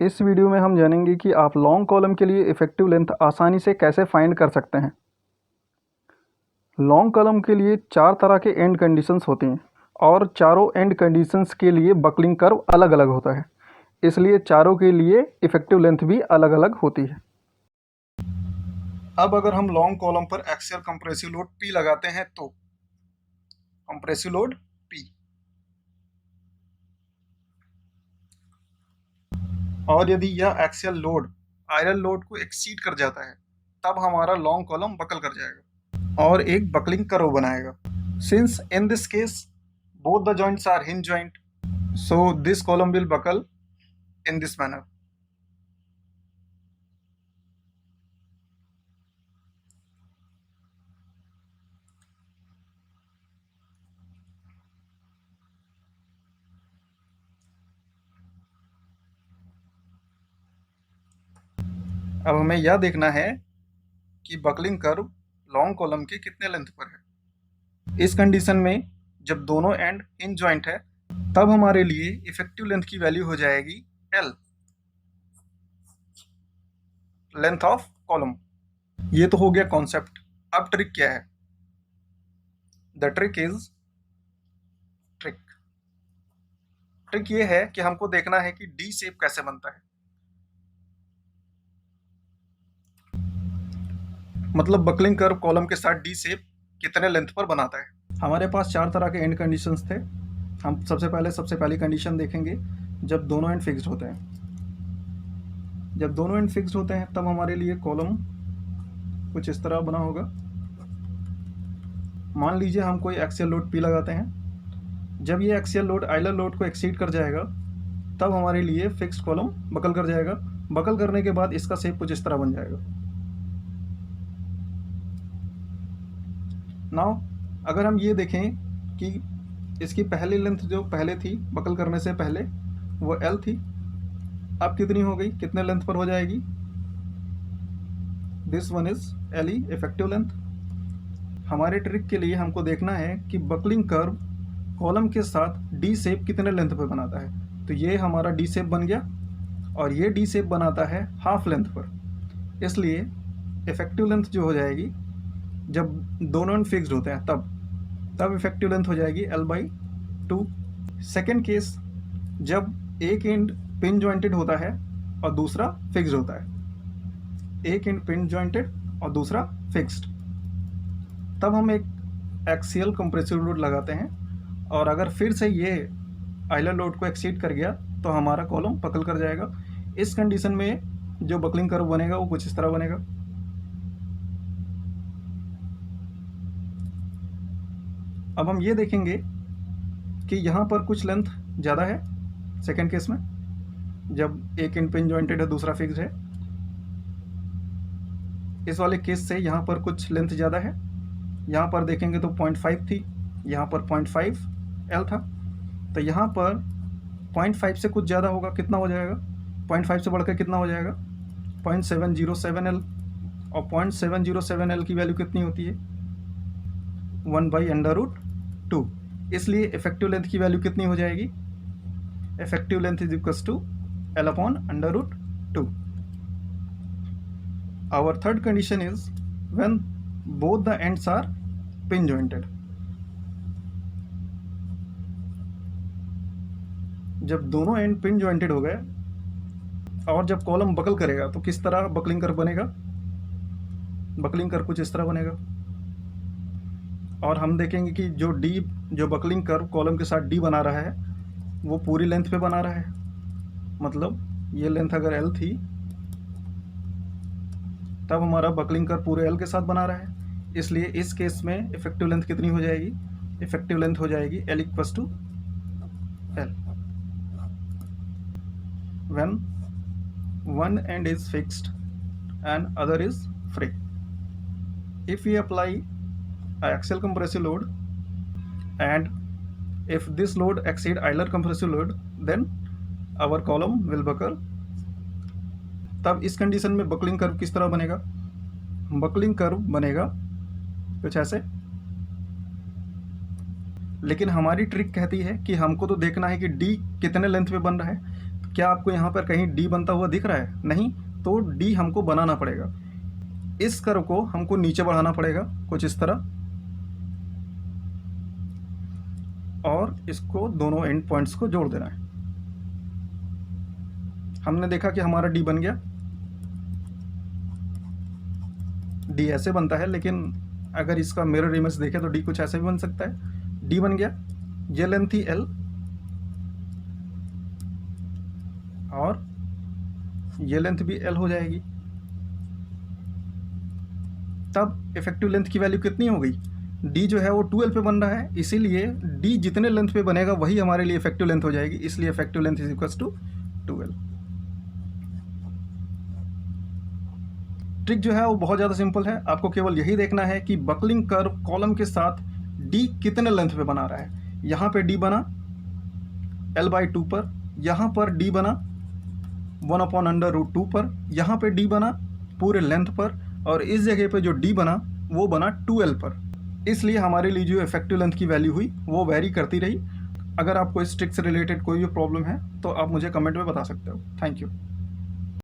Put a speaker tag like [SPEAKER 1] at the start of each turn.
[SPEAKER 1] इस वीडियो में हम जानेंगे कि आप लॉन्ग कॉलम के लिए इफ़ेक्टिव लेंथ आसानी से कैसे फाइंड कर सकते हैं। लॉन्ग कॉलम के लिए 4 तरह के एंड कंडीशंस होती हैं और चारों एंड कंडीशंस के लिए बकलिंग कर्व अलग-अलग होता है। इसलिए चारों के लिए इफ़ेक्टिव लेंथ भी अलग-अलग होती है। अब अगर हम लॉन्ग कॉलम पर एक्सियल कंप्रेसिव लोड P लगाते हैं तो कंप्रेसिव लोड P, और यदि यह एक्सियल लोड आयरन लोड को एक्सीड कर जाता है तब हमारा लॉन्ग कॉलम बकल कर जाएगा और एक बकलिंग कर्व बनाएगा। Since in this case both the joints are hinge joint, so this column will buckle in this manner. अब हमें यह देखना है कि बकलिंग कर्व लॉन्ग कॉलम के कितने लेंथ पर है। इस कंडीशन में जब दोनों एंड हिंज जॉइंट है तब हमारे लिए इफेक्टिव लेंथ की वैल्यू हो जाएगी L, लेंथ ऑफ कॉलम। ये तो हो गया कॉन्सेप्ट। अब ट्रिक क्या है? द ट्रिक इज ट्रिक ये है कि हमको देखना है कि डी शेप कैसे बनता है। मतलब बकलिंग कर्व कॉलम के साथ डी शेप कितने लेंथ पर बनाता है। हमारे पास 4 तरह के एंड कंडीशंस थे। हम सबसे पहली कंडीशन देखेंगे जब दोनों एंड फिक्स्ड होते हैं। जब दोनों एंड फिक्स्ड होते हैं तब हमारे लिए कॉलम कुछ इस तरह बना होगा। मान लीजिए हम कोई एक्सियल लोड P लगाते हैं। जब ये एक्सियल लोड आइलर लोड को एक्सीड कर जाएगा तब हमारे लिए फिक्स्ड कॉलम बकल कर जाएगा। बकल करने के बाद इसका शेप कुछ इस तरह बन जाएगा। नाउ अगर हम ये देखें कि इसकी पहली लेंथ जो पहले थी बकल करने से पहले वो L थी, अब कितनी हो गई, कितने लेंथ पर हो जाएगी? This one is LE, effective length. हमारे ट्रिक के लिए हमको देखना है कि बकलिंग कर्व कॉलम के साथ डी शेप कितने लेंथ पर बनाता है। तो ये हमारा डी शेप बन गया और ये डी शेप बनाता है हाफ लेंथ पर। इसलिए इफेक्टिव लेंथ जो हो जाएगी जब दोनों एंड फिक्स्ड होते हैं तब इफेक्टिव लेंथ हो जाएगी L/2। सेकेंड केस जब एक एंड पिन जॉइंटेड होता है और दूसरा फिक्स्ड होता है। एक एंड पिन जॉइंटेड और दूसरा फिक्स्ड, तब हम एक एक्सियल कंप्रेसिव लोड लगाते हैं और अगर फिर से ये आइलर लोड को एक्सीड कर गया तो हमारा कॉलम बकल कर जाएगा। इस कंडीशन में जो बकलिंग कर्व बनेगा वो कुछ इस तरह बनेगा। अब हम ये देखेंगे कि यहाँ पर कुछ लेंथ ज़्यादा है सेकेंड केस में, जब एक एंड पिन जॉइंटेड है दूसरा फिक्स्ड है। इस वाले केस से यहाँ पर कुछ लेंथ ज़्यादा है। यहाँ पर देखेंगे तो 0.5 थी, यहाँ पर 0.5 L था, तो यहाँ पर 0.5 से कुछ ज़्यादा होगा। कितना हो जाएगा? 0.5 से बढ़कर कितना हो जाएगा? 0.707 L। और 0.707 L की वैल्यू कितनी होती है? 1/√2। इसलिए इफेक्टिव लेंथ की वैल्यू कितनी हो जाएगी? Effective length is equals to L/√2। Our third condition is when both the ends are pin jointed। जब दोनों एंड पिन जॉइंटेड हो गए और जब कॉलम बकल करेगा तो किस तरह बकलिंग कर्व बनेगा? बकलिंग कर्व कुछ इस तरह बनेगा। और हम देखेंगे कि जो बकलिंग कर्व कॉलम के साथ D बना रहा है वो पूरी लेंथ पे बना रहा है। मतलब ये लेंथ अगर L थी तब हमारा बकलिंग कर्व पूरे L के साथ बना रहा है। इसलिए इस केस में इफेक्टिव लेंथ कितनी हो जाएगी? इफेक्टिव लेंथ हो जाएगी L/L। When one end is fixed and other is free, if we apply a axial compressive load and if this load exceed Euler compressive load then our column will buckle। तब इस condition में buckling curve किस तरह बनेगा? Buckling curve बनेगा कुछ ऐसे। लेकिन हमारी ट्रिक कहती है कि हमको तो देखना है कि D कितने लेंथ पे बन रहा है। क्या आपको यहाँ पर कहीं डी बनता हुआ दिख रहा है? नहीं, तो डी हमको बनाना पड़ेगा। इस कर्व को हमको नीचे बढ़ाना पड़ेगा कुछ इस तरह, और इसको दोनों एंड पॉइंट्स को जोड़ देना है। हमने देखा कि हमारा डी बन गया। डी ऐसे बनता है, लेकिन अगर इसका मिरर इमेज देखें तो डी कुछ ऐसे भी बन सकता है। डी बन गया, ये लेंथ थी एल, और ये लेंथ भी एल हो जाएगी। तब इफेक्टिव लेंथ की वैल्यू कितनी हो गई? डी जो है वो 2L पे बन रहा है, इसीलिए डी जितने लेंथ पे बनेगा वही हमारे लिए इफेक्टिव लेंथ हो जाएगी, इसलिए effective length is equals to 2L। Trick जो है वो बहुत ज़्यादा सिंपल है। आपको केवल यही देखना है कि बकलिंग कर्व कॉलम के साथ डी कितने लेंथ पे बना रहा है। यहाँ पे डी बना L/2 पर, यहाँ पर डी बना 1/√2 पर, यहाँ पे डी बना पूरे लेंथ पर, और इस जगह पे जो डी बना वो बना 2L पर। इसलिए हमारे लिए जो इफेक्टिव लेंथ की वैल्यू हुई वो वेरी करती रही। अगर आपको इस ट्रिक से रिलेटेड कोई भी प्रॉब्लम है तो आप मुझे कमेंट में बता सकते हो। Thank you.